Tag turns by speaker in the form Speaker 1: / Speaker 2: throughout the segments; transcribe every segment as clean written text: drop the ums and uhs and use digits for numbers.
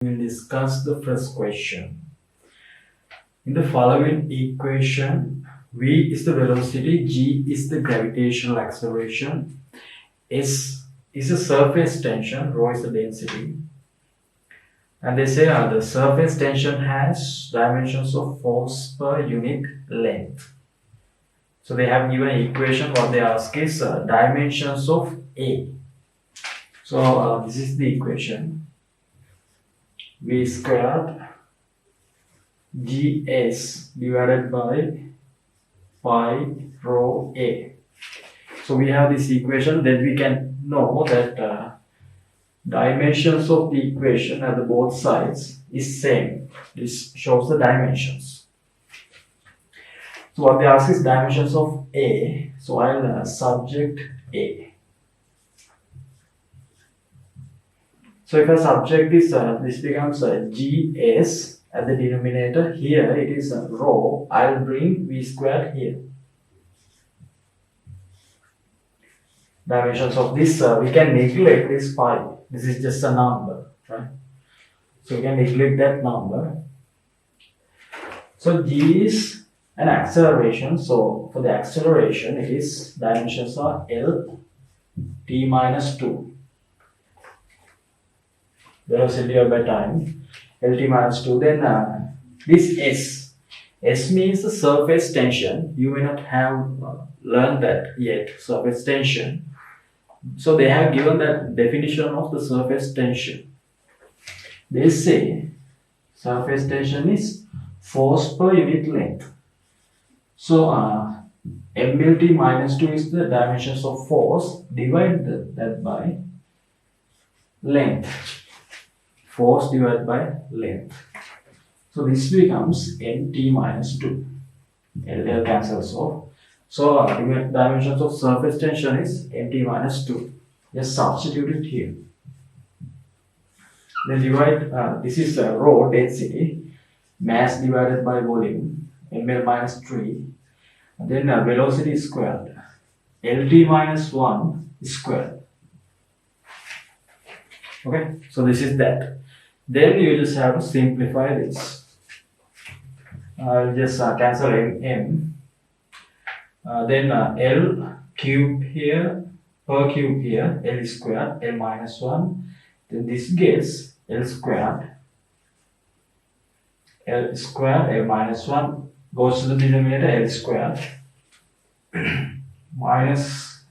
Speaker 1: We will discuss the first question. In the following equation, V is the velocity, G is the gravitational acceleration, S is the surface tension, rho is the density. And they say the surface tension has dimensions of force per unit length. So they have given an equation. What they ask is dimensions of A. So this is the equation. V squared GS divided by pi rho A. So we have this equation, then we can know that dimensions of the equation at the both sides is same. This shows the dimensions. So what they ask is dimensions of A. So I'll subject A. So if I subject this, this becomes GS at the denominator. Here it is rho. I'll bring V squared here. Dimensions of this, we can neglect this pi. This is just a number, right? So we can neglect that number. So G is an acceleration. So for the acceleration, it is dimensions are L t minus 2. Velocity by time, Lt minus 2. Then this S means the surface tension. You may not have learned that yet, surface tension. So they have given that definition of the surface tension. They say surface tension is force per unit length. So mLt minus 2 is the dimensions of force. Divide that by length. Force divided by length. So this becomes mt minus 2. L cancels off. So dimensions of surface tension is mt minus 2. Just substitute it here. Then divide, this is rho density, mass divided by volume, ml minus 3. And then velocity is squared. Lt minus 1 is squared. Okay, so this is that. Then you just have to simplify this. I'll just cancel m. Then L cube here, per cube here, L squared, L minus 1. Then this gets L squared, L minus 1 goes to the denominator, L squared minus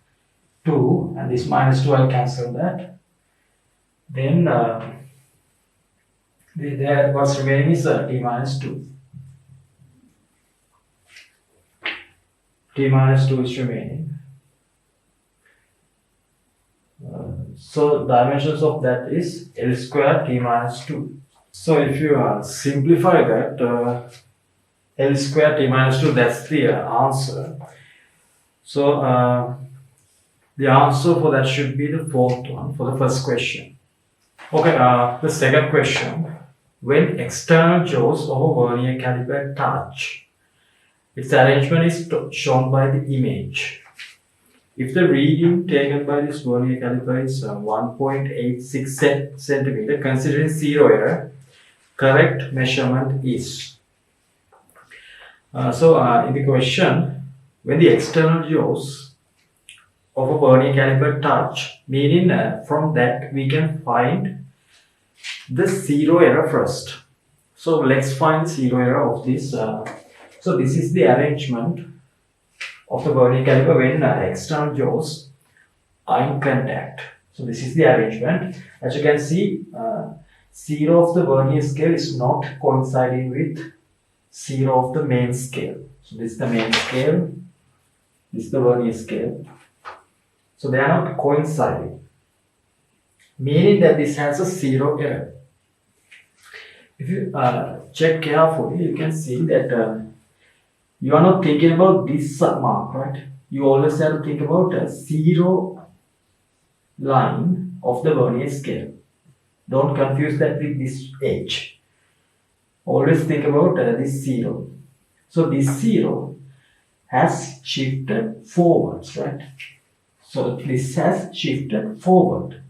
Speaker 1: 2, and this minus 2 I'll cancel that. Then what's remaining is t minus 2. T minus 2 is remaining. So dimensions of that is L squared t minus 2. So if you simplify that, L squared t minus 2, that's the answer. So the answer for that should be the fourth one for the first question. Okay, the second question. When external jaws of a Vernier caliper touch, its arrangement is shown by the image. If the reading taken by this Vernier caliper is 1.86 centimeter, considering zero error, correct measurement is. So in the question, when the external jaws of a Vernier caliper touch, meaning from that we can find the zero error first. So let's find zero error of this. So this is the arrangement of the Vernier caliper when external jaws are in contact. So this is the arrangement. As you can see, zero of the Vernier scale is not coinciding with zero of the main scale. So this is the main scale, this is the Vernier scale. So they are not coinciding, meaning that this has a zero error. If you check carefully, you can see that you are not thinking about this mark, right? You always have to think about a zero line of the Vernier scale. Don't confuse that with this H. Always think about this zero. So this zero has shifted forwards, right? So this has shifted forward,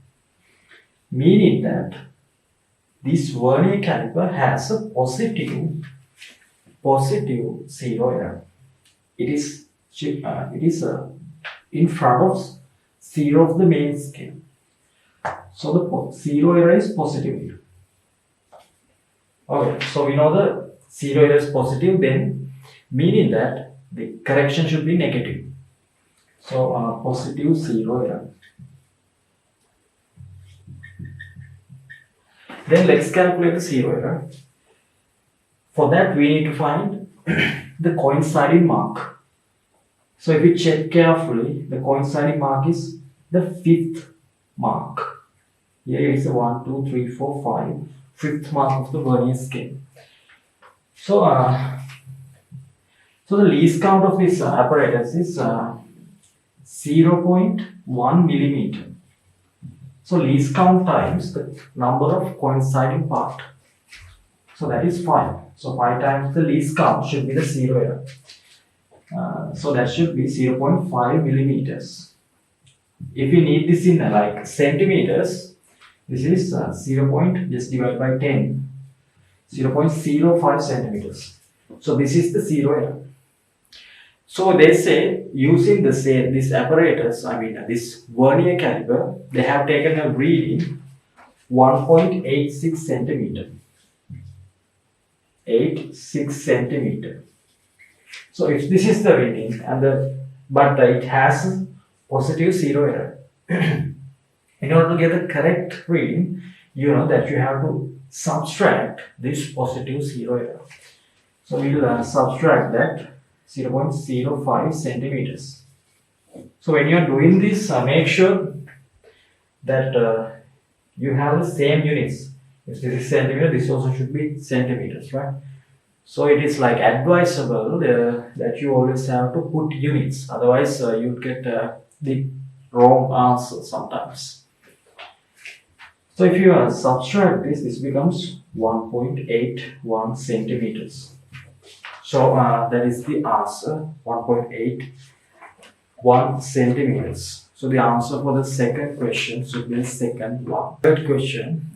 Speaker 1: meaning that this vernier caliper has a positive zero error. It is in front of zero of the main scale. So the zero error is positive here. Okay, so we know the zero error is positive, then meaning that the correction should be negative. So positive zero error. Then let's calculate the zero error. For that we need to find the coinciding mark. So if you check carefully, the coinciding mark is the fifth mark. Here is a 1, 2, 3, 4, 5, fifth mark of the vernier scale. So, so the least count of this apparatus is 0.1 millimeter. So least count times the number of coinciding part. So that is 5. So 5 times the least count should be the zero error. So that should be 0.5 millimeters. If you need this in like centimeters, this is 0. Just divide by 10. 0.05 centimeters. So this is the zero error. So they say using this apparatus, this vernier caliper, they have taken a reading 1.86 centimeter. 86 centimeter. So if this is the reading but it has positive zero error. In order to get the correct reading, you know that you have to subtract this positive zero error. So we will subtract that 0.05 centimeters. So when you are doing this, make sure that you have the same units. If this is centimeter, this also should be centimeters, right? So it is like advisable that you always have to put units. Otherwise, you get the wrong answer sometimes. So if you subtract this becomes 1.81 centimeters. So that is the answer, 1.81 centimeters. So the answer for the second question should be the second one. Third question,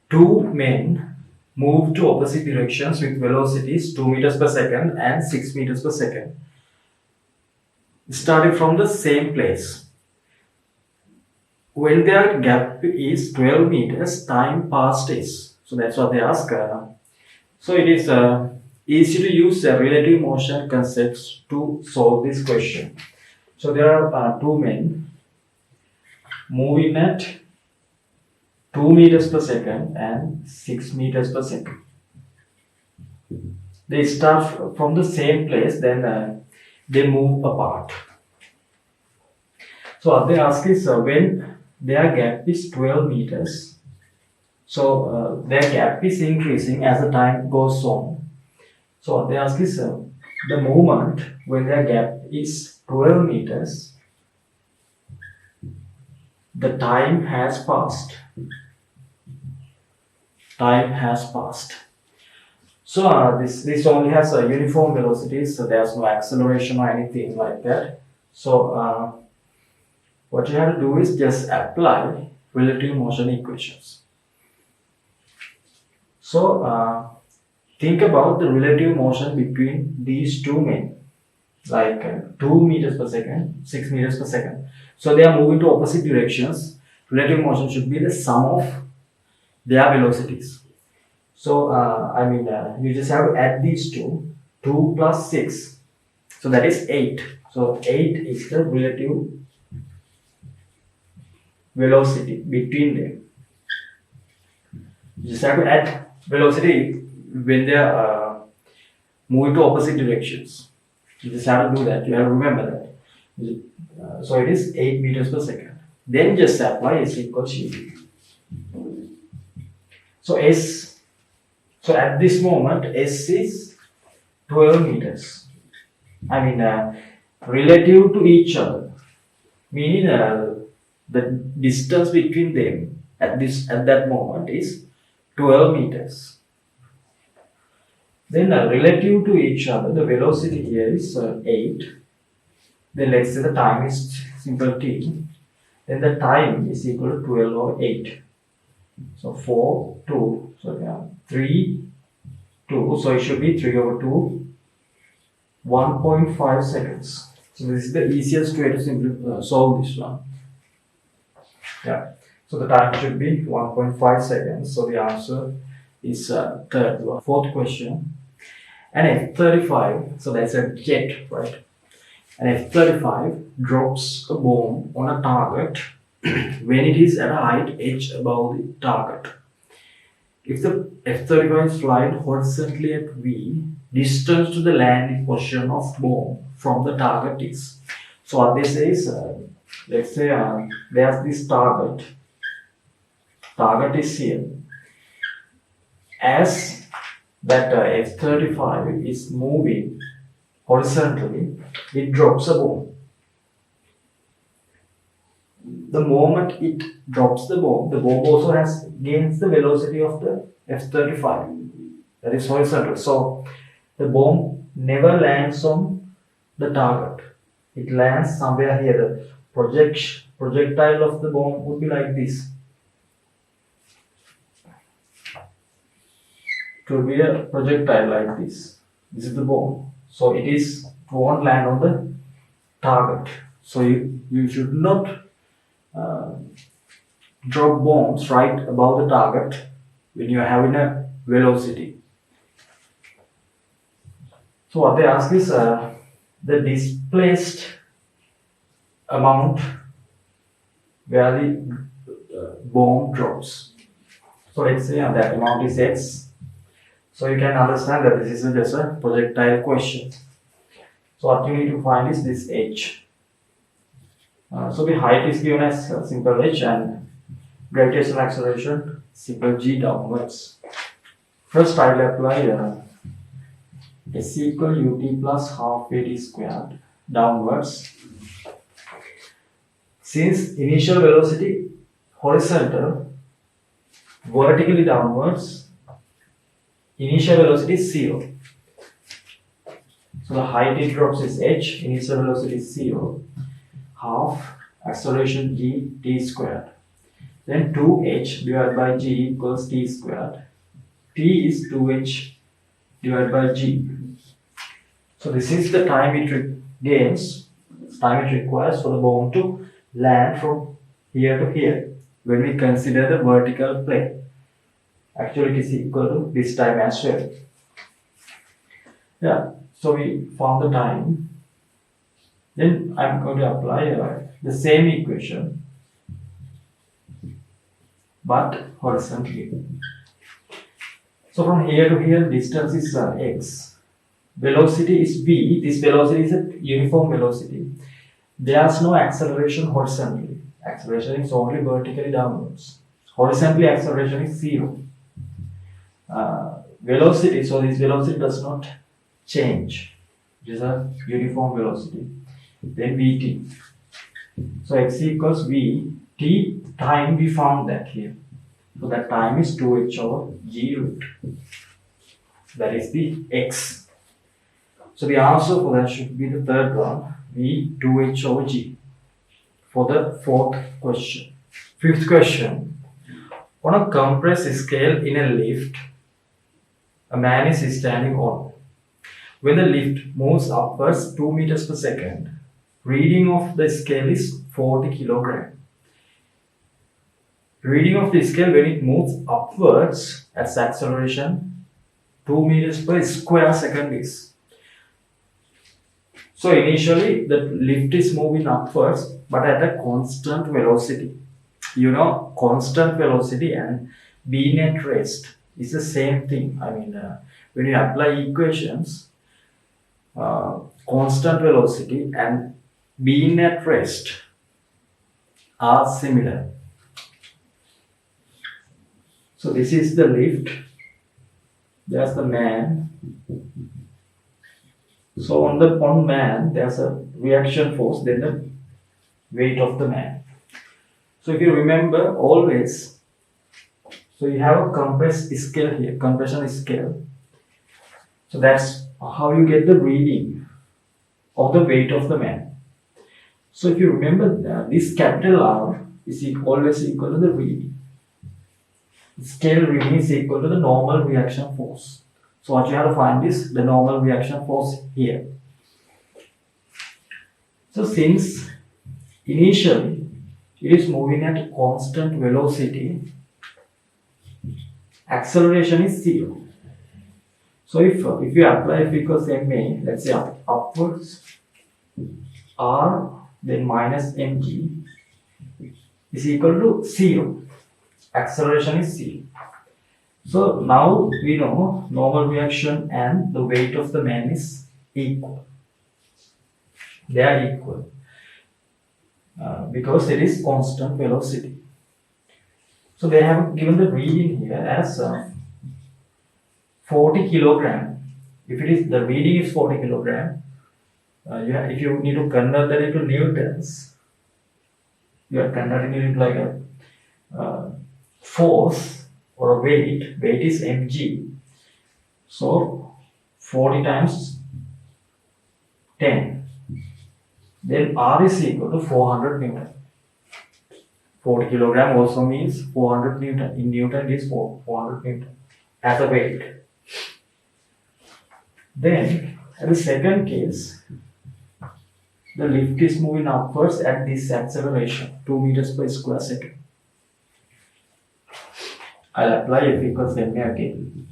Speaker 1: two men move to opposite directions with velocities 2 meters per second and 6 meters per second, starting from the same place. When their gap is 12 meters, time passed is. So that's what they ask. So it is easy to use relative motion concepts to solve this question. So there are two men moving at 2 meters per second and 6 meters per second. They start from the same place, then they move apart. So what they ask is when their gap is 12 meters, so their gap is increasing as the time goes on. So what they ask is the movement when their gap is 12 meters, the time has passed. Time has passed. So this only has a uniform velocity, so there's no acceleration or anything like that. So what you have to do is just apply relative motion equations. So think about the relative motion between these two men, like 2 meters per second, 6 meters per second. So they are moving to opposite directions. Relative motion should be the sum of their velocities. So you just have to add these two. 2 plus 6. So that is 8. So 8 is the relative velocity between them. You just have to add velocity when they are moving to opposite directions. You just have to do that. You have to remember that. So it is 8 meters per second. Then just apply S equals U. So at this moment S is 12 meters. Relative to each other, meaning the distance between them at that moment is 12 meters. Then relative to each other, the velocity here is 8. Then let's say the time is simple t. Then the time is equal to 12 over 8. So 4, 2. So yeah, 3, 2. So it should be 3 over 2, 1.5 seconds. So this is the easiest way to simply solve this one. Yeah. So the time should be 1.5 seconds. So the answer is third one. Fourth question. An F-35, so that's a jet, right? An F-35 drops a bomb on a target when it is at a height h above the target. If the F-35 is flying horizontally at V, distance to the landing position of bomb from the target is. So what they say is, let's say there's this target. Target is here. As that F-35 is moving horizontally, it drops a bomb. The moment it drops the bomb also gains the velocity of the F-35, that is horizontal. So the bomb never lands on the target. It lands somewhere here. The projectile of the bomb would be like this. It will be a projectile like this. This is the bomb. So it won't land on the target. So you should not drop bombs right above the target when you are having a velocity. So what they ask is the displaced amount where the bomb drops. So let's say that amount is x. So you can understand that this is just a projectile question. So what you need to find is this h. So the height is given as simple h and gravitational acceleration simple g downwards. First I will apply s equal ut plus half at squared downwards. Since initial velocity horizontal, vertically downwards, initial velocity is 0. So the height it drops is h, initial velocity is 0, half acceleration g t squared. Then 2h divided by g equals t squared. T is 2h divided by g. So this is the time it gains, time it requires for the bomb to land from here to here when we consider the vertical plane. Actually it is equal to this time as well. Yeah, so we found the time. Then I'm going to apply the same equation but horizontally. So from here to here distance is x. Velocity is v. This velocity is a uniform velocity. There's no acceleration horizontally. Acceleration is only vertically downwards. Horizontally acceleration is 0. Velocity, so this velocity does not change. It is a uniform velocity. Then vt. So x equals v. T time we found that here. So that time is 2h over g root. That is the x. So the answer for that should be the third one, v 2h over g, for the fourth question. Fifth question. On a compressed scale in a lift, a man is standing on. When the lift moves upwards 2 meters per second, reading of the scale is 40 kilogram. Reading of the scale when it moves upwards as acceleration 2 meters per square second is. So initially the lift is moving upwards but at a constant velocity. You know, constant velocity and being at rest is the same thing. I mean, when you apply equations, constant velocity and being at rest are similar. So this is the lift. There's the man. So on man there's a reaction force, then the weight of the man. So if you remember always, so you have a compressed scale here, compression scale. So that's how you get the reading of the weight of the man. So if you remember this capital R is always equal to the reading. scale reading is equal to the normal reaction force. So what you have to find is the normal reaction force here. So since initially it is moving at constant velocity, acceleration is 0. So if you apply F equals ma, let's say upwards, r then minus mg is equal to 0. Acceleration is 0. So now we know normal reaction and the weight of the man is equal. They are equal because it is constant velocity. So they have given the reading here as 40 kilogram. If it is the reading is 40 kilogram, if you need to convert that into newtons, you are converting it like a force or a weight. Weight is mg. So 40 times 10. Then R is equal to 400 Newton. 40 kilogram also means 400 Newton. In Newton it is 400 Newton as a weight. Then, in the second case, the lift is moving upwards at this acceleration, 2 meters per square second. I'll apply F equals ma again.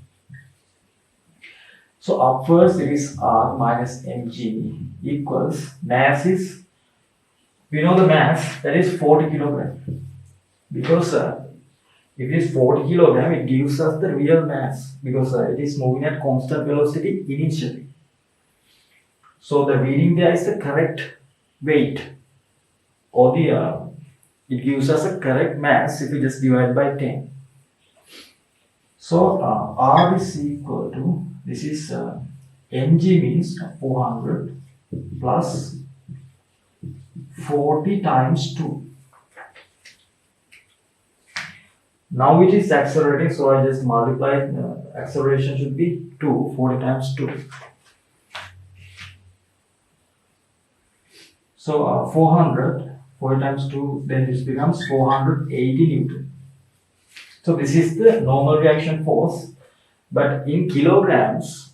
Speaker 1: So upwards it is R minus mg equals mass is, we know the mass, that is 40 kilogram. Because if it is 40 kilogram, it gives us the real mass because it is moving at constant velocity initially. So the reading there is the correct weight, or it gives us a correct mass if we just divide by 10. So R is equal to, this is mg means 400 plus 40 times 2. Now it is accelerating, so I just multiply, acceleration should be 2, 40 times 2. So 400, 40 times 2, then this becomes 480 Newton. So this is the normal reaction force, but in kilograms,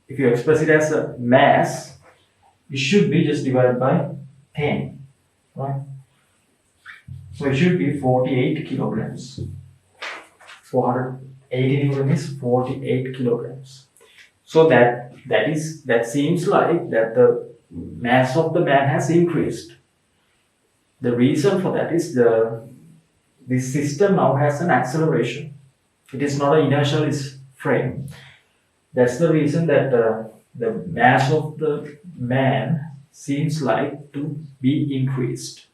Speaker 1: if you express it as a mass, it should be just divided by 10, right? So it should be 48 kilograms. 480 Newton is 48 kilograms. So that seems like that the mass of the man has increased. The reason for that is this system now has an acceleration. It is not an inertialist frame. That's the reason that the mass of the man seems like to be increased.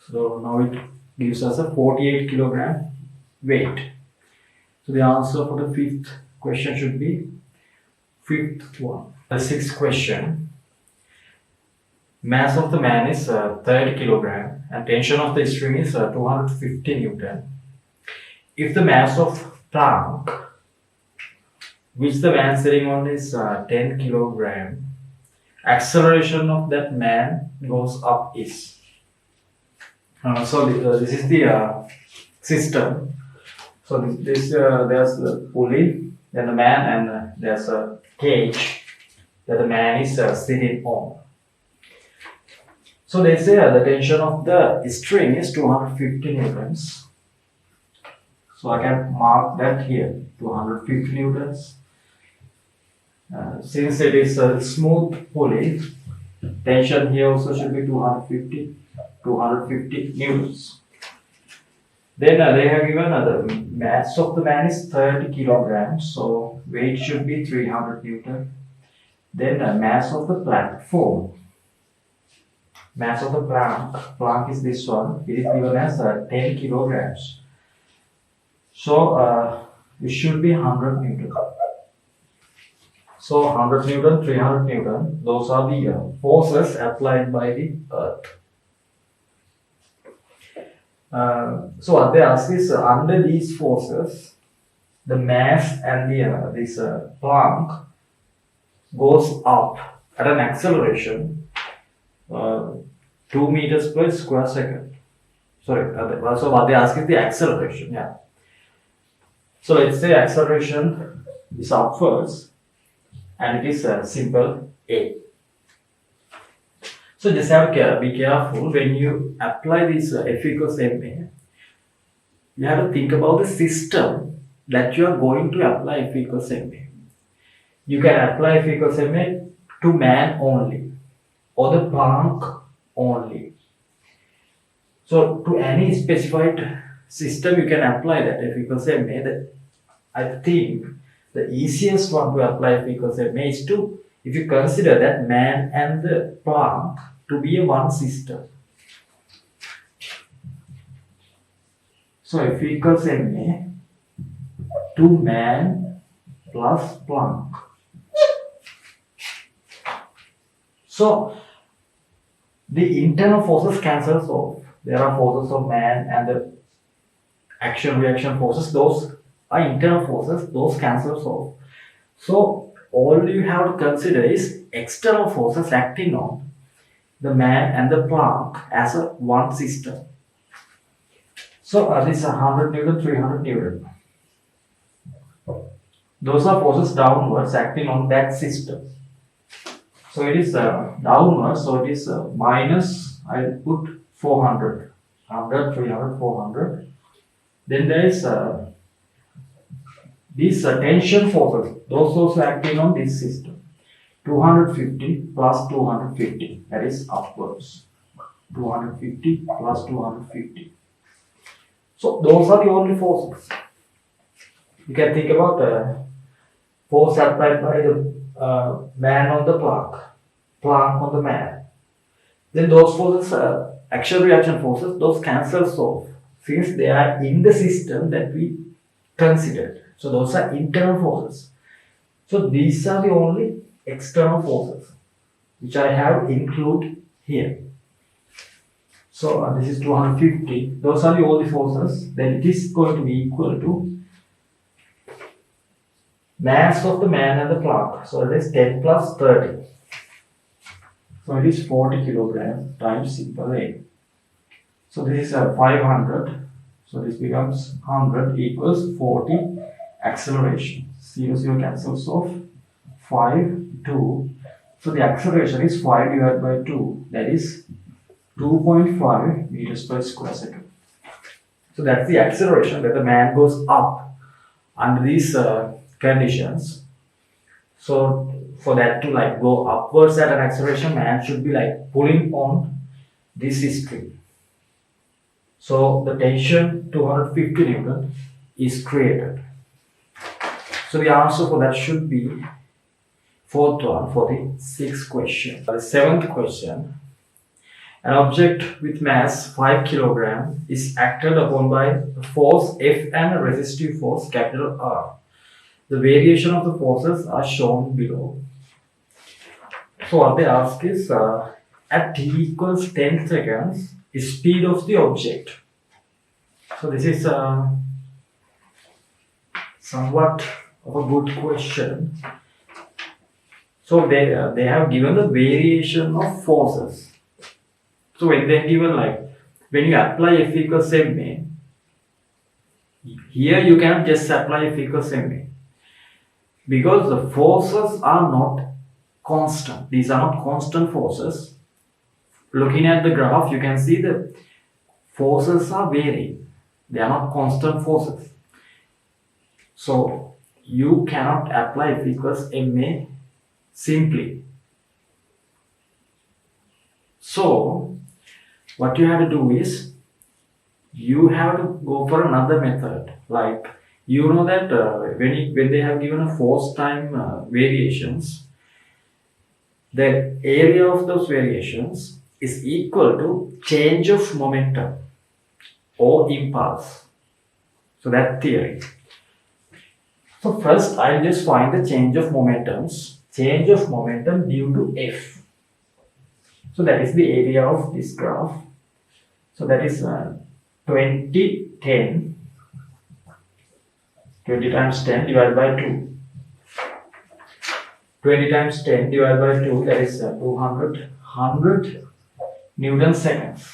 Speaker 1: So now it gives us a 48 kilogram weight. So the answer for the fifth question should be fifth one. The sixth question. Mass of the man is 30 kilogram and tension of the string is 250 Newton. If the mass of plank, which the man sitting on is 10 kilogram, acceleration of that man goes up is. So this is the system. So there's the pulley, then the man, and there's a cage that the man is sitting on. So they say the tension of the string is 250 newtons. So I can mark that here, 250 newtons. Since it is a smooth pulley, tension here also should be 250 newtons. Then they have given the mass of the man is 30 kilograms, so weight should be 300 newton. Then mass of the platform, mass of the plank is this one. It is given as 10 kilograms. So it should be 100 newton. So 100 newton, 300 newton, those are the forces applied by the earth. So what they ask is under these forces, the mass and the this plank goes up at an acceleration 2 meters per square second. Sorry, so what they ask is the acceleration. Yeah. So let's say acceleration is upwards and it is simple A. So just have to be careful when you apply this F equals ma. You have to think about the system that you are going to apply F equals ma. You can apply F equals ma to man only or the plank only. So to any specified system you can apply that F equals ma. That I think the easiest one to apply F equals ma is to, if you consider that man and the plank to be a one system. So F equals ma to man plus plank. So the internal forces cancels off. There are forces of man and the action reaction forces, those are internal forces, those cancels off. So all you have to consider is external forces acting on the man and the plank as a one system. So this is 100 Newton, 300 Newton. Those are forces downwards acting on that system. So it is downwards, so it is minus, I put 400. 100, 300, 400. Then there is these tension forces, those also acting on this system. 250 plus 250, that is upwards. 250 plus 250. So those are the only forces. You can think about force applied by the man on the plank on the man. Then those forces, action reaction forces, those cancels off since they are in the system that we considered. So those are internal forces. So these are the only external forces which I have included here. So this is 250. Those are the only forces. Then it is going to be equal to mass of the man and the plank. So it is 10 plus 30. So it is 40 kilograms times simple A. So this is 500. So this becomes 100 equals 40 acceleration. 0, 0 cancels off. 5, 2. So the acceleration is 5 divided by 2. That is 2.5 meters per square second. So that's the acceleration that the man goes up under these conditions. So for that to like go upwards at an acceleration, man should be like pulling on this string. So the tension 250 Newton is created. So the answer for that should be fourth one for the sixth question. The seventh question. An object with mass 5 kg is acted upon by a force F and a resistive force capital R. The variation of the forces are shown below. So what they ask is, at t equals 10 seconds, is speed of the object. So this is somewhat of a good question. So they have given the variation of forces. So when they given like, when you apply F equals ma, here you cannot just apply F equals ma. Because the forces are not constant. These are not constant forces. Looking at the graph, you can see the forces are varying. They are not constant forces. So you cannot apply F equals ma simply. So what you have to do is, you have to go for another method. Like, you know that when they have given a force time variations, the area of those variations is equal to change of momentum or impulse. So that theory. So first I'll just find the change of momentums. Change of momentum due to F. So that is the area of this graph. So that is 20 times 10 divided by 2. 20 times 10 divided by 2, that is 100 Newton seconds.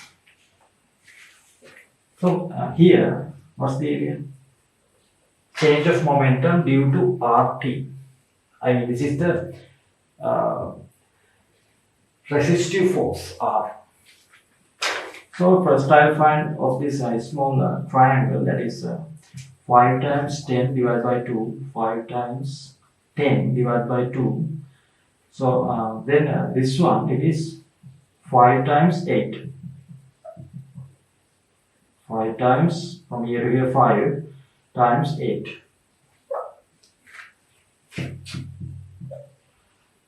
Speaker 1: So here, what's the area? change of momentum due to RT. I mean, this is the resistive force R. So first I'll find of this small triangle, that is 5 times 10 divided by 2, 5 times 10 divided by 2. So then this one, it is 5 times 8. 5 times, from here to here 5 times 8.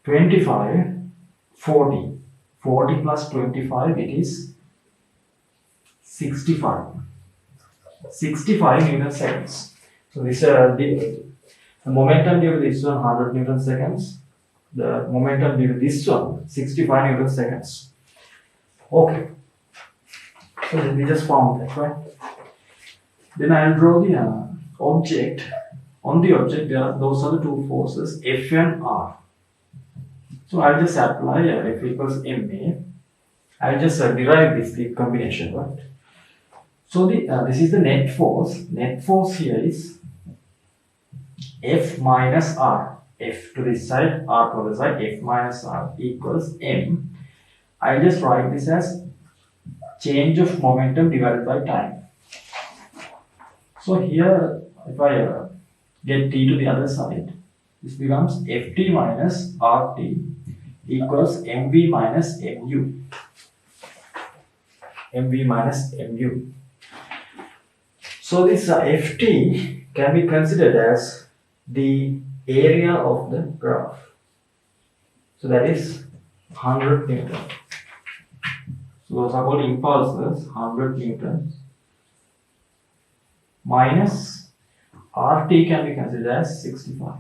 Speaker 1: 25, 40. 40 plus 25, it is 65. 65 Newton seconds. So this the momentum due to this one 100 Newton seconds. The momentum due to this one 65 Newton seconds. Okay. So we just found that, right? Then I'll draw the object. On the object, those are the two forces F and R. So I'll just apply F equals ma. I'll just derive the combination, right? So this is the net force. Net force here is F minus R. F to this side, R to the side, F minus R equals m. I'll just write this as change of momentum divided by time. So here, if I get t to the other side, this becomes Ft minus Rt equals mv minus mu. mv minus mu. So this Ft can be considered as the area of the graph. So that is 100 Newton. So those are called impulses, 100 Newtons. Minus RT can be considered as 65.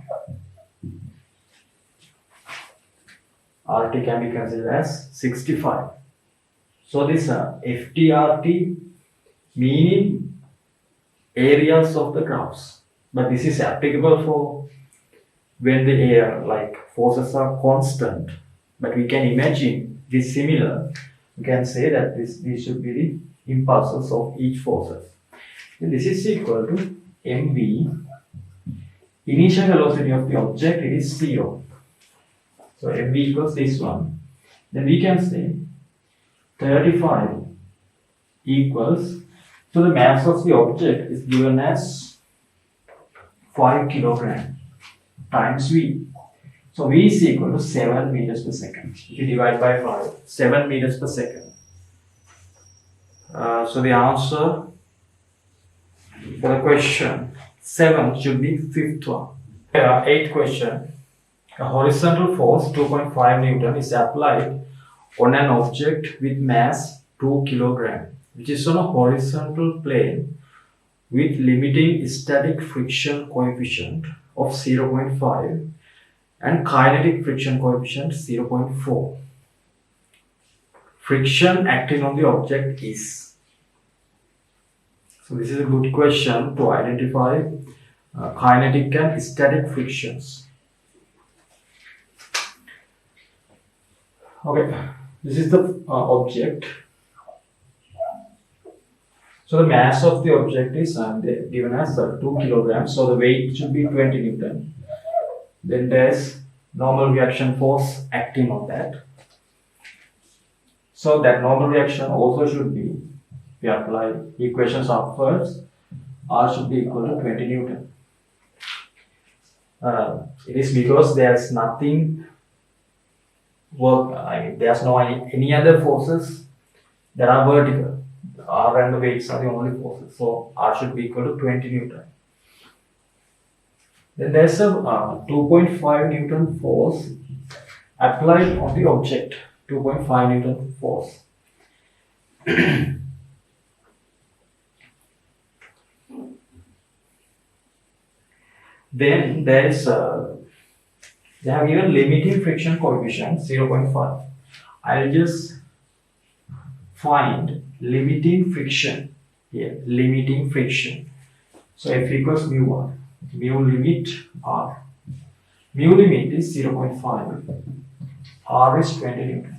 Speaker 1: RT can be considered as 65. So this FTRT meaning areas of the graphs. But this is applicable for when the air forces are constant. But we can imagine this similar. We can say that these should be the impulses of each forces. And this is equal to mv. Initial velocity of the object, it is 0. So mv equals this one. Then we can say 35 equals, so the mass of the object is given as 5 kilogram times v. So v is equal to 7 meters per second. If you divide by 5, 7 meters per second. So the answer for the question 7 should be fifth one. 8th question. A horizontal force 2.5 Newton is applied on an object with mass 2 kilogram, which is on a horizontal plane with limiting static friction coefficient of 0.5 and kinetic friction coefficient 0.4. Friction acting on the object is. So this is a good question to identify kinetic and static frictions. Okay, this is the object. So the mass of the object is given as 2 kilograms. So the weight should be 20 Newton. Then there's normal reaction force acting on that. So that normal reaction also should be, we apply equations upwards, R should be equal to 20 Newton. It is because there's nothing there's no any other forces that are vertical. R and the weights are the only forces. So R should be equal to 20 Newton. Then there's a 2.5 Newton force applied on the object. 2.5 Newton force. Then there is they have given limiting friction coefficient 0.5. I'll just find limiting friction here. Limiting friction. So F equals mu R. Mu limit R. Mu limit is 0.5. R is 20 Newton.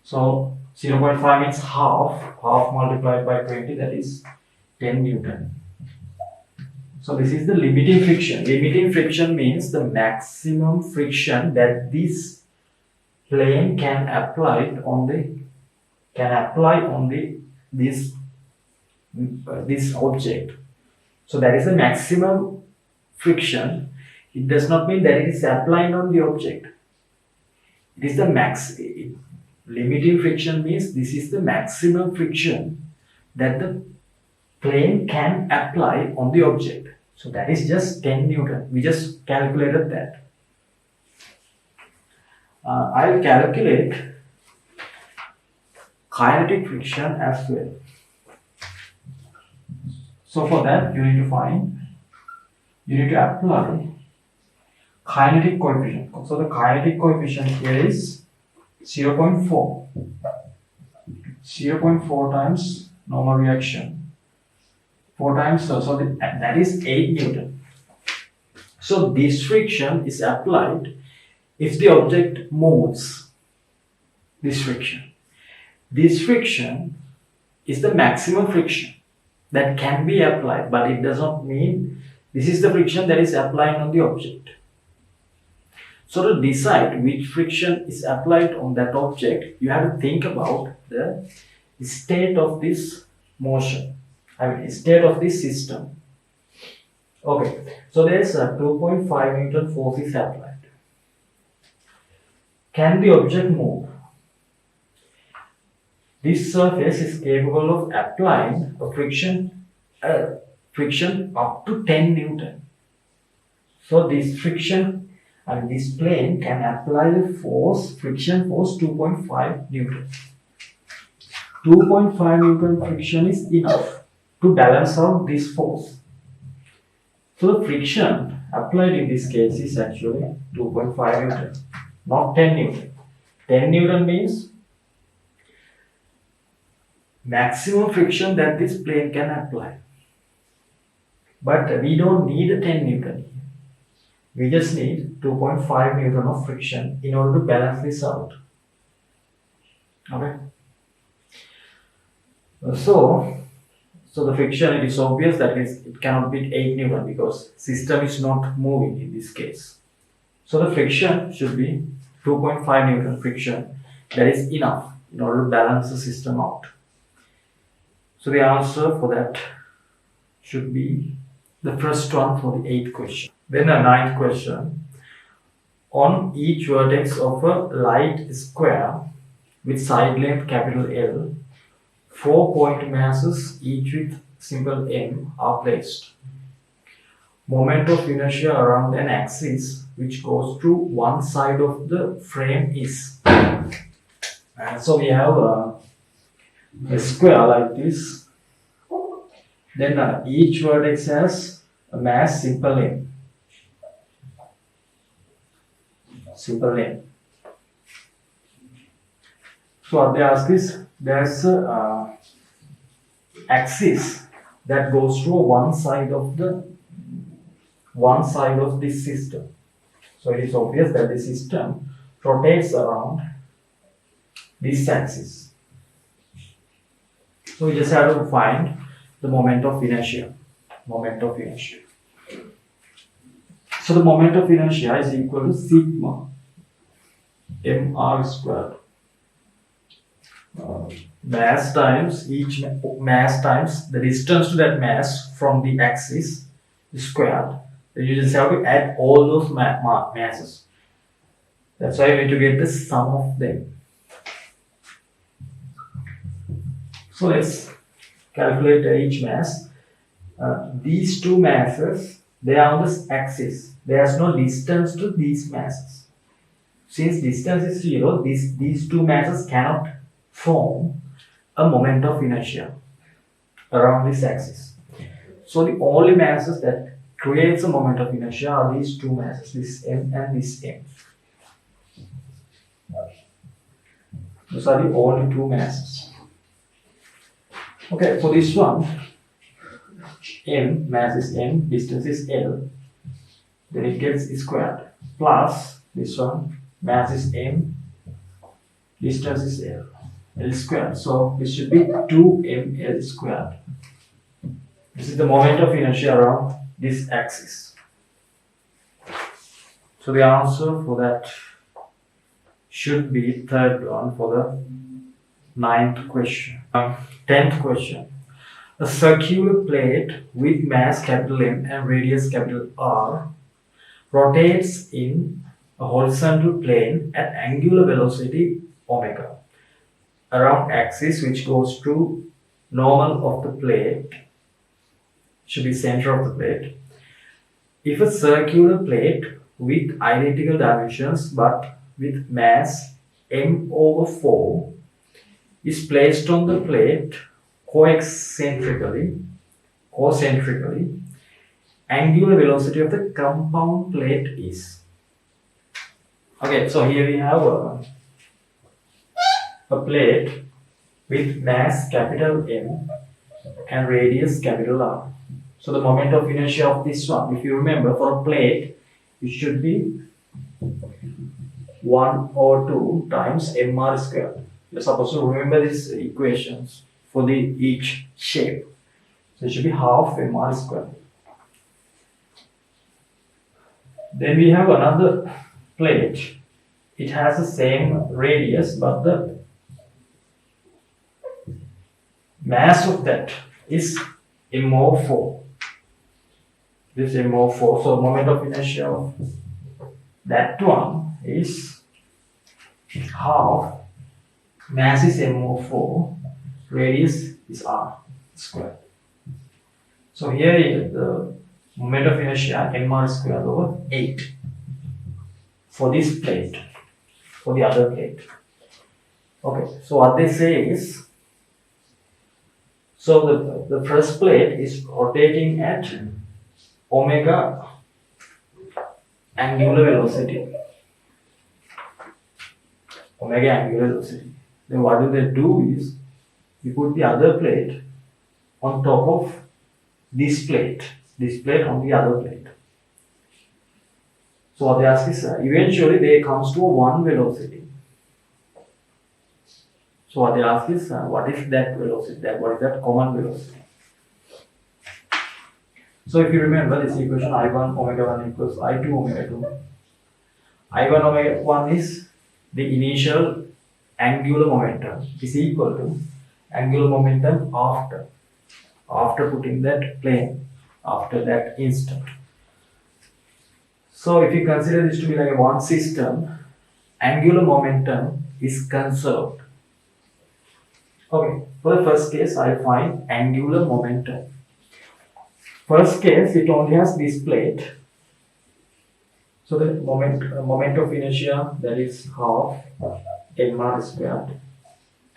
Speaker 1: So 0.5 means half. Half multiplied by 20, that is 10 Newton. So this is the limiting friction. Limiting friction means the maximum friction that this plane can apply on this object. So that is the maximum friction. It does not mean that it is applied on the object. It is the limiting friction means this is the maximum friction that the plane can apply on the object. So that is just 10 Newton. We just calculated that. I'll calculate kinetic friction as well. So for that you need to apply kinetic coefficient. So the kinetic coefficient here is 0.4. 0.4 times normal reaction. 4 times, that is 8 Newton. So this friction is applied if the object moves. This friction is the maximum friction that can be applied, but it does not mean this is the friction that is applied on the object. So to decide which friction is applied on that object, you have to think about the state of this motion. State of this system. Okay, so there is a 2.5 Newton force is applied. Can the object move? This surface is capable of applying a friction up to 10 Newton. So this this plane can apply a friction force 2.5 Newton. 2.5 Newton friction is enough to balance out this force. So the friction applied in this case is actually 2.5 Newton, not 10 Newton. 10 Newton means maximum friction that this plane can apply. But we don't need a 10 Newton here. We just need 2.5 Newton of friction in order to balance this out. Okay. So the friction, it is obvious that it cannot be 8 Newton because system is not moving in this case. So the friction should be 2.5 Newton friction. That is enough in order to balance the system out. So the answer for that should be the first one for the 8th question. Then a 9th question. On each vertex of a light square with side length capital L, 4 point masses each with symbol M are placed. Moment of inertia around an axis which goes through one side of the frame is. So we have a square like this. Then each vertex has a mass simple M. Simple M. So what they ask is, there's a axis that goes through one side of this system. So it is obvious that the system rotates around this axis. So we just have to find the moment of inertia. So the moment of inertia is equal to sigma mr squared. Mass times mass times the distance to that mass from the axis is squared. So you just have to add all those masses. That's why you need to get the sum of them. So let's calculate each mass. These two masses, they are on this axis. There is no distance to these masses. Since distance is 0, these two masses cannot form a moment of inertia around this axis. So the only masses that creates a moment of inertia are these two masses, this M and this M. Those are the only two masses. Okay, for this one, M, mass is M, distance is L, then it gets squared, plus this one, mass is M, distance is L, L squared. So this should be 2mL squared. This is the moment of inertia around this axis. So the answer for that should be third one for the 9th question. 10th question. A circular plate with mass capital M and radius capital R rotates in a horizontal plane at angular velocity omega around axis which goes to normal of the plate, should be center of the plate. If a circular plate with identical dimensions but with mass m over 4 is placed on the plate concentrically, angular velocity of the compound plate is. Okay, so here we have a plate with mass capital M and radius capital R. So the moment of inertia of this one, if you remember, for a plate, it should be 1 over 2 times mr squared. You're supposed to remember these equations for each shape. So it should be half mr squared. Then we have another plate. It has the same radius, but the mass of that is m over 4. This is m over 4. So moment of inertia of that one is half. Mass is m over 4. Radius is r squared. So here is the moment of inertia mr squared over 8 for this plate, for the other plate. Okay, so what they say is, so the first plate is rotating at omega angular velocity. Omega angular velocity. Then what do they do is, you put the other plate on top of this plate on the other plate. So what they ask is, eventually they comes to a one velocity. So what they ask is, what is that velocity? What is that common velocity? So if you remember this equation, I1 omega 1 equals I2 omega 2. I1 omega 1 is the initial angular momentum is equal to angular momentum after putting that plane, after that instant. So if you consider this to be like a one system, angular momentum is conserved. Okay, for the first case, I find angular momentum. First case, it only has this plate. So the moment of inertia, that is half mr squared,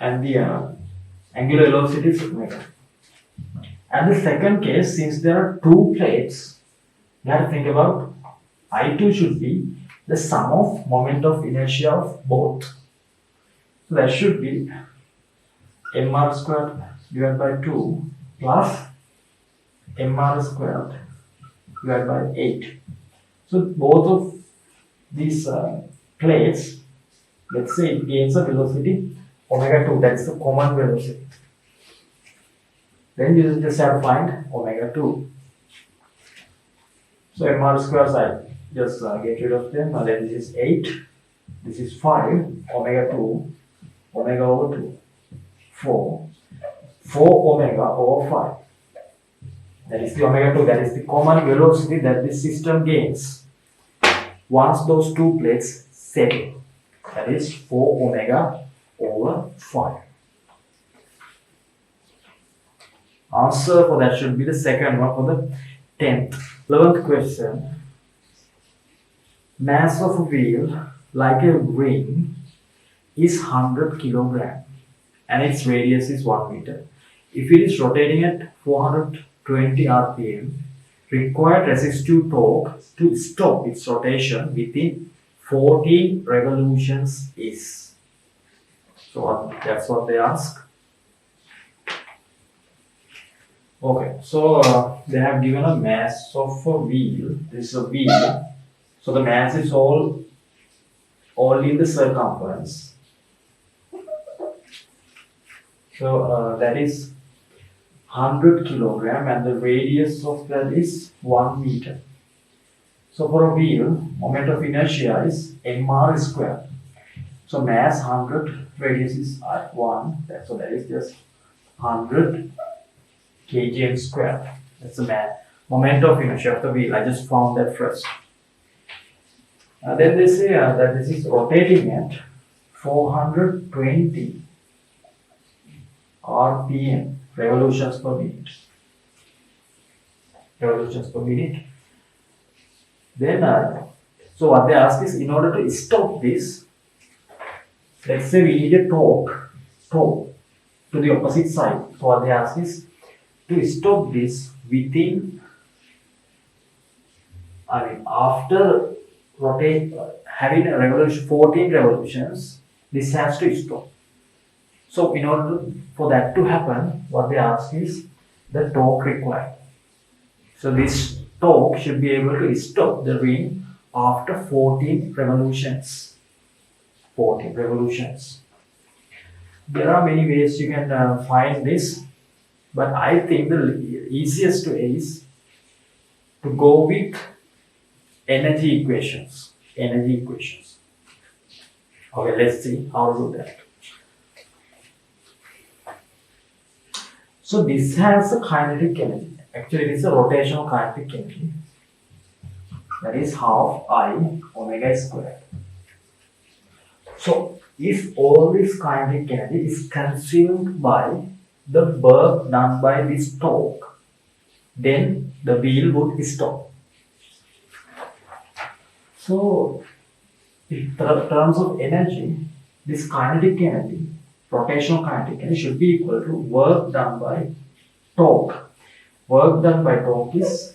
Speaker 1: and the angular velocity is omega. And the second case, since there are two plates, you have to think about I2 should be the sum of moment of inertia of both. So that should be mr squared divided by 2 plus mr squared divided by 8. So both of these plates, let's say it gains a velocity omega 2, that's the common velocity. Then you just have to find omega 2. So mr squared side, just get rid of them. Then this is 8, this is 5, omega 2, omega over 2, 4 omega over 5. That is the omega 2, that is the common velocity that this system gains once those two plates settle. That is 4 omega over 5. Answer for that should be the second one for the 10th. 11th question. Mass of a wheel like a ring is 100 kilogram and its radius is 1 meter. If it is rotating at 420 rpm, required resistive torque to stop its rotation within 14 revolutions is. So that's what they ask. Okay, so they have given a mass of a wheel. This is a wheel. So the mass is all in the circumference. So that is 100 kilogram and the radius of that is 1 meter. So for a wheel, moment of inertia is mr square. So mass 100, radius is 1, so that is just 100 kgm square. That's the moment of inertia of the wheel. I just found that first. Then they say that this is rotating at 420 RPM, revolutions per minute. Revolutions per minute. Then, so what they ask is, in order to stop this, let's say we need a torque to the opposite side. So what they ask is, to stop this within, after having a revolution, 14 revolutions, this has to stop. So in order for that to happen, what they ask is the torque required. So this torque should be able to stop the ring after 14 revolutions. 14 revolutions. There are many ways you can find this, but I think the easiest way is to go with energy equations. Energy equations. Okay, let's see how to do that. So this has a kinetic energy. Actually, it is a rotational kinetic energy. That is half I omega squared. So if all this kinetic energy is consumed by the work done by this torque, then the wheel would stop. So in terms of energy, this kinetic energy, rotational kinetic energy, should be equal to work done by torque. Work done by torque is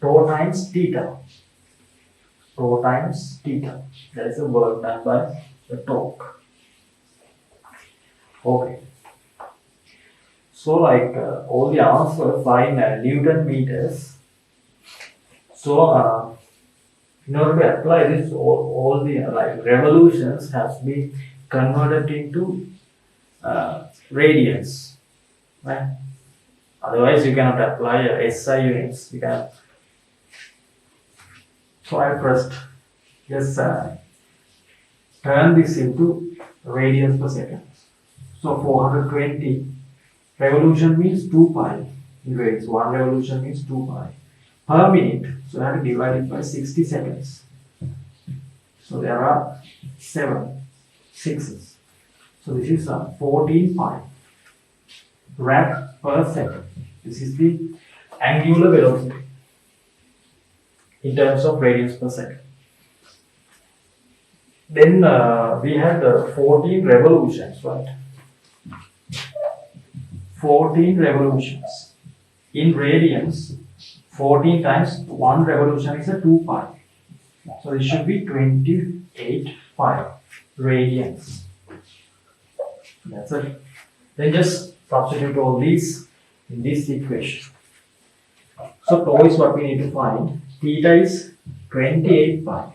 Speaker 1: tau times theta. Tau times theta. That is the work done by the torque. Okay. So like all the answers are in Newton meters. So in order to apply this, all the revolutions has been converted into radians, right? Otherwise, you cannot apply SI units. You can. So I first just turn this into radians per second. So 420 revolution means 2 pi in radians. 1 revolution means 2 pi per minute. So I have to divide it by 60 seconds. So there are 7 sixes. So this is 14 pi rad per second. This is the angular velocity in terms of radians per second. Then we had 14 revolutions, right? 14 revolutions. In radians, 14 times 1 revolution is a 2 pi. So it should be 28 pi radians. That's it. Then just substitute all these in this equation. So tau is what we need to find. Theta is 28 pi.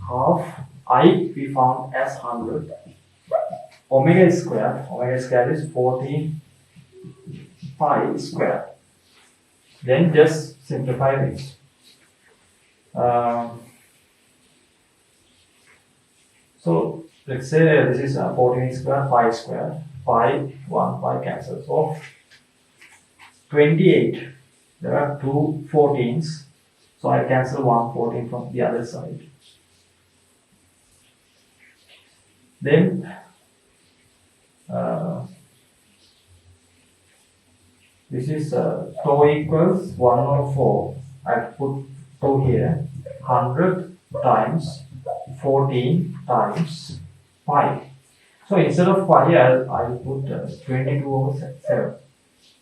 Speaker 1: Half I we found as 100. Omega square is 14 pi square. Then just simplify this. So let's say this is 14 square, pi square, pi, 1 pi cancels off. 28, there are 2 14s, so I cancel 1 14 from the other side. Then this is tau equals 104. I put tau here, 100 times 14 times pi. So instead of pi, I'll put 22 over 7.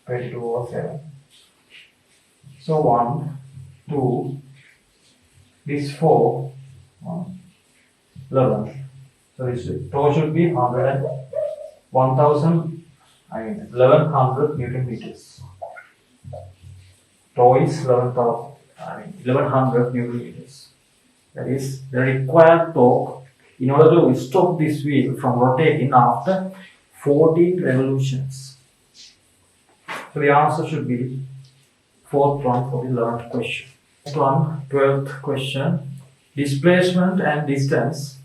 Speaker 1: 22 over 7. So 1, 2, this 4, 11. So this tau should be 1100 Newton meters. Tau is 1100 Newton meters. That is the required torque in order to stop this wheel from rotating after 14 revolutions. So the answer should be fourth one for the 11th question. Next one, 12th question. Displacement and distance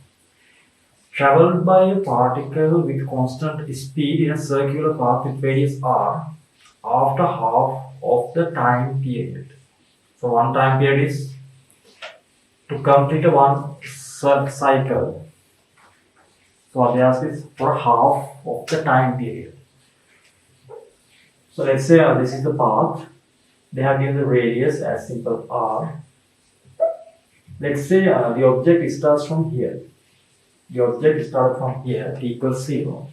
Speaker 1: traveled by a particle with constant speed in a circular path with radius r after half of the time period. So one time period is to complete a one cycle. So what they ask is for half of the time period. So let's say this is the path. They have given the radius as simple r. Let's say the object starts from here. The object starts from here, t equals 0.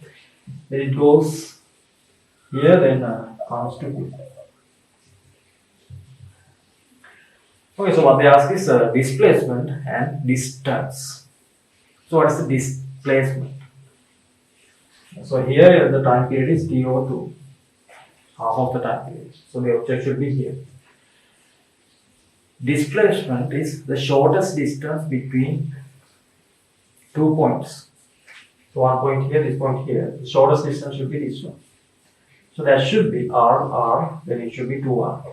Speaker 1: Then it goes here, then comes to here. Okay, so what they ask is displacement and distance. So what is the displacement? So here the time period is t over 2, half of the time period. So the object should be here. Displacement is the shortest distance between 2 points. So one point here, this point here. The shortest distance should be this one. So that should be r, then it should be 2r.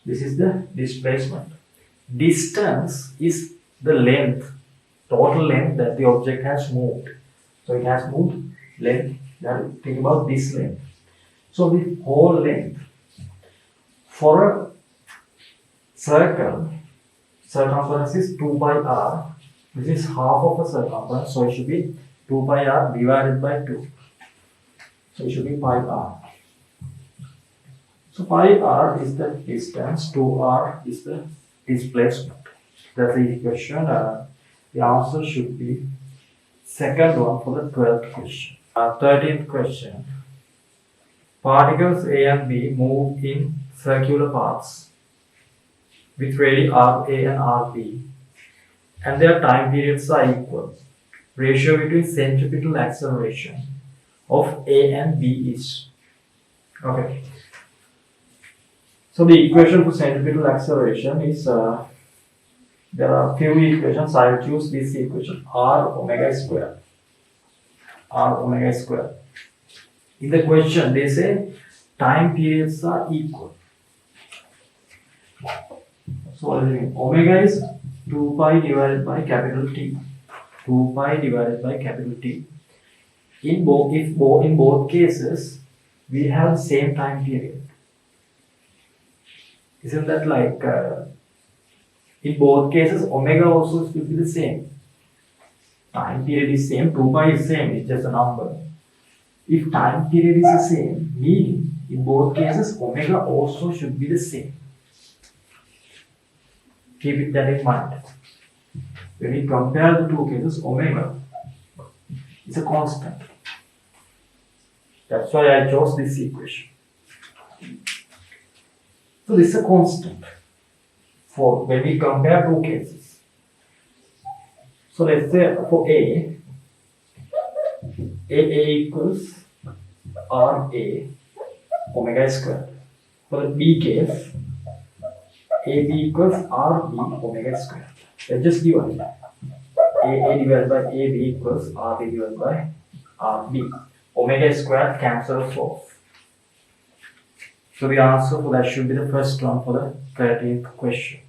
Speaker 1: This is the displacement. Distance is the length, total length that the object has moved. So it has moved length. Now think about this length. So the whole length for a circle, circumference is 2 by r. This is half of a circumference, so it should be 2 by r divided by 2. So it should be pi r. So pi r is the distance, 2r is the displacement. That's the equation. The answer should be second one for the 12th question. 13th question. Particles A and B move in circular paths with radii RA and RB, and their time periods are equal. Ratio between centripetal acceleration of A and B is. Okay. So the equation for centripetal acceleration is, there are few equations. I will choose this equation, r omega square. R omega square. In the question they say time periods are equal. So what does it mean? Omega is 2 pi divided by capital T. 2 pi divided by capital T. In both cases we have the same time period. Isn't that like in both cases omega also will be the same. Time period is same, 2 pi is same, it's just a number. If time period is the same, meaning in both cases omega also should be the same. Keep that in mind. When we compare the two cases, omega is a constant. That's why I chose this equation. So this is a constant for when we compare two cases. So let's say for A equals RA omega squared. For the B case, AB equals RB omega squared. Let's just divide. AA divided by AB equals RB divided by RB. Omega squared cancels off. So the answer for that should be the first one for the 13th question.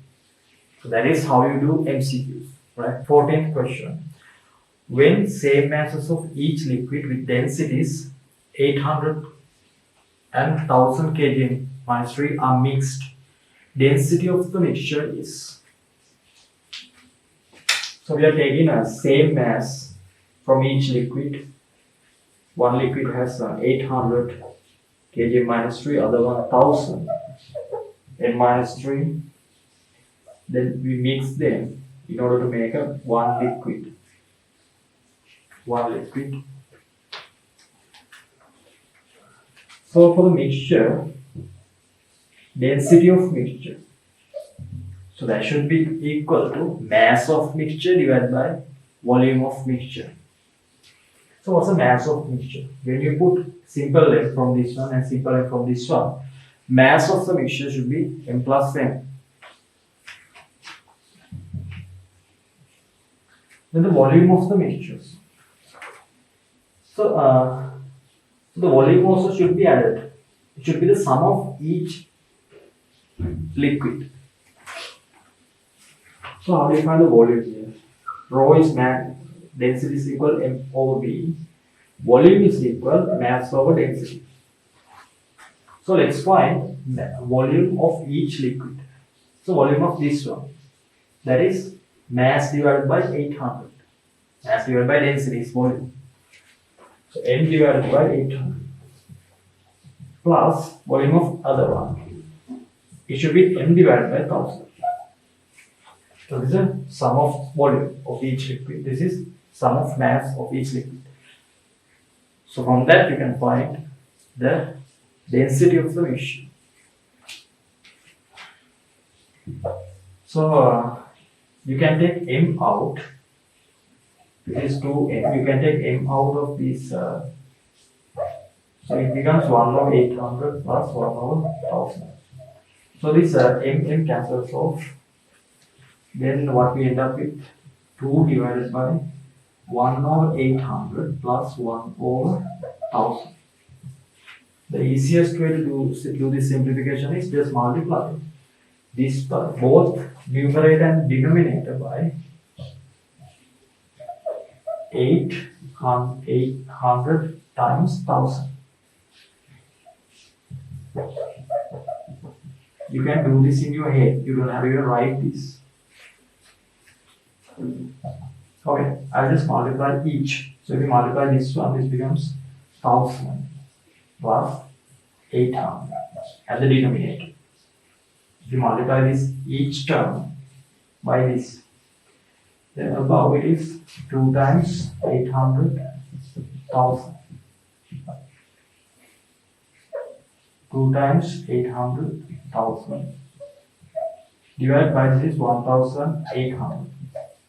Speaker 1: So that is how you do MCQs, right? 14th question. When same masses of each liquid with densities 800 and 1000 kg minus 3 are mixed, density of the mixture is. So we are taking a same mass from each liquid. One liquid has 800 kg minus 3, other one 1000 and minus 3. Then we mix them in order to make a one liquid. So for the mixture, density of mixture. So that should be equal to mass of mixture divided by volume of mixture. So what's the mass of mixture? When you put simple length from this one and simple length from this one, mass of the mixture should be m plus n. Then the volume of the mixtures. So the volume also should be added. It should be the sum of each liquid. So how do you find the volume here? Rho is mass, density is equal m over v. Volume is equal mass over density. So let's find the volume of each liquid. So volume of this one, that is mass divided by 800. Mass divided by density is volume. So m divided by 800 plus volume of other one. It should be m divided by 1000. So this is the sum of volume of each liquid. This is sum of mass of each liquid. So from that you can find the density of the mixture. So you can take m out. This is 2m. You can take m out of this. So it becomes 1 over 800 plus 1 over 1000. So this m cancels off. Then what we end up with 2 divided by 1 over 800 plus 1 over 1000. The easiest way to do this simplification is just multiply this both numerator and denominator by 800 times 1000. You can do this in your head. You don't have to even write this. Okay, I'll just multiply each. So if you multiply this one, this becomes 1000 plus 800 as the denominator. If you multiply this each term by this, then above it is 2 times 800, 1000. 2 times 800, 1000. Divided by this is 1800.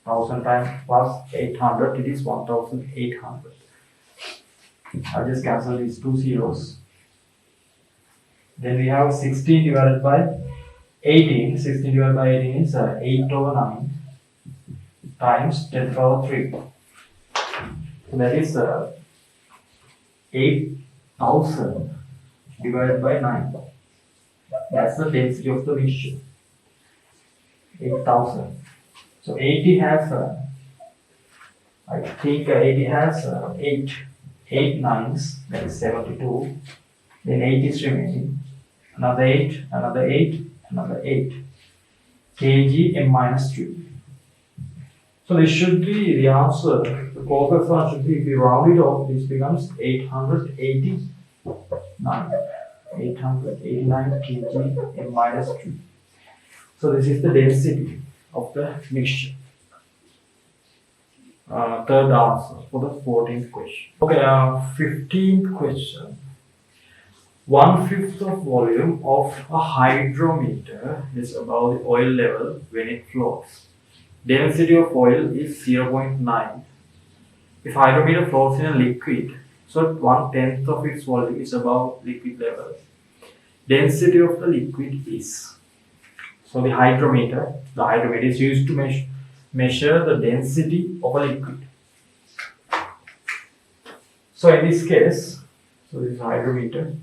Speaker 1: 1000 times plus 800, it is 1800. I'll just cancel these two zeros. Then we have 16 divided by 18. 16 divided by 18 is 8 over 9 times 10 to the power 3. So that is 8000 divided by 9. That's the density of the mixture. 8000. So 80 has, I think 80 has 8 nines, that is 72. Then 8 is remaining. Another 8, another 8, another 8. kg m minus 3. So this should be the answer. The corpus one should be, if we round it off, this becomes 889. 889 kg m minus 3. So this is the density of the mixture. Third answer for the 14th question. Okay, 15th question. 1/5 of volume of a hydrometer is above the oil level when it flows. Density of oil is 0.9. If hydrometer flows in a liquid, so 1/10 of its volume is above liquid level. Density of the liquid is. So the hydrometer is used to measure the density of a liquid. So in this case, so this is hydrometer.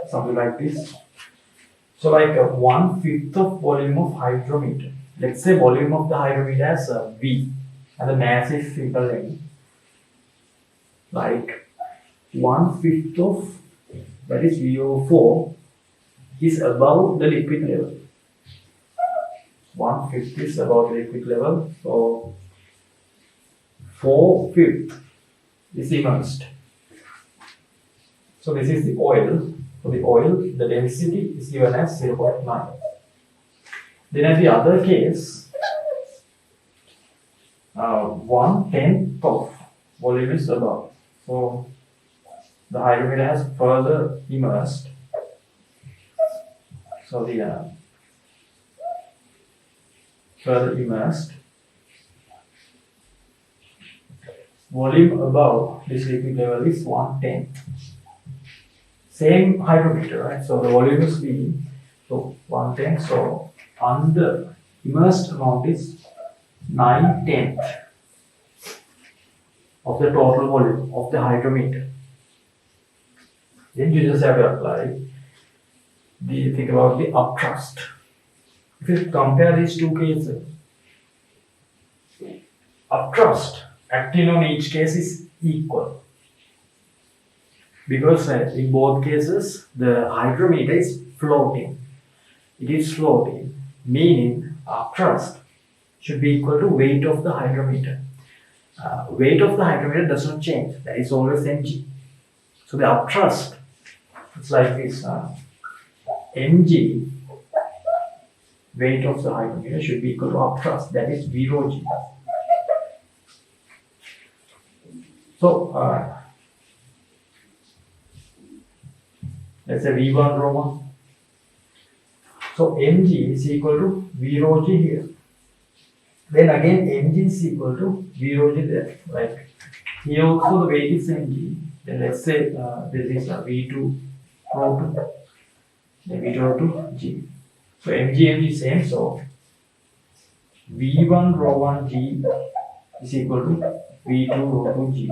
Speaker 1: Something like this. So like 1/5 of volume of hydrometer. Let's say volume of the hydrometer as V and the mass is simple M. Like 1/5 of, that is V over 4, is above the liquid level. 1/5 is above the liquid level. So 4/5 is immersed. So this is the oil. For the oil, the density is given as 0.9. Then at the other case, 1/10 of volume is above. So the hydrometer has further immersed. So the further immersed volume above this liquid level is 1/10. Same hydrometer, right? So the volume is V. So 1/10. So under immersed amount is 9/10 of the total volume of the hydrometer. Then you just have to apply think about the upthrust. If you compare these two cases, upthrust acting on each case is equal. Because in both cases, the hydrometer is floating. It is floating, meaning upthrust should be equal to weight of the hydrometer. Weight of the hydrometer does not change. That is always mg. So the upthrust, it's like this. Mg, weight of the hydrometer, should be equal to upthrust. That is V rho g. So let's say V1 rho 1. So mg is equal to V rho g here. Then again mg is equal to V rho g there. Like here also the weight is mg. Then let's say this is V2 rho 2. Then V2 rho 2 g. So mg is same. So V1 rho 1 g is equal to V2 rho 2 g.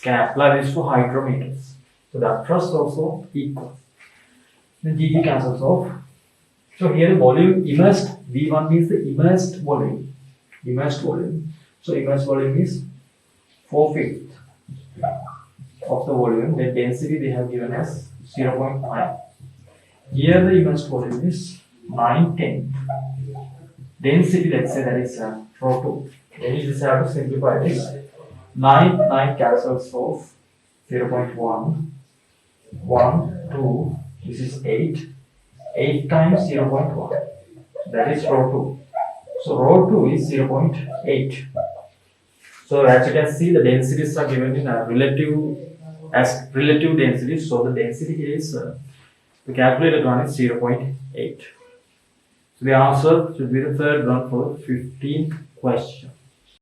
Speaker 1: Can apply this for hydrometers. So the upthrust also equal. Then Gg cancels off. So here the volume immersed, V1 means the immersed volume. Immersed volume. So immersed volume is 4/5 of the volume. The density they have given as 0.9. Here the immersed volume is 9/10. Density, let's say that is rho 2. Then you just have to simplify this. 9 cancels off. 0.1. 1, 2, this is 8. 8 times 0.1. That is rho 2. So rho 2 is 0.8. So as you can see, the densities are given in a relative densities. So the density here is the calculated one is 0.8. So the answer should be the third one for 15th question.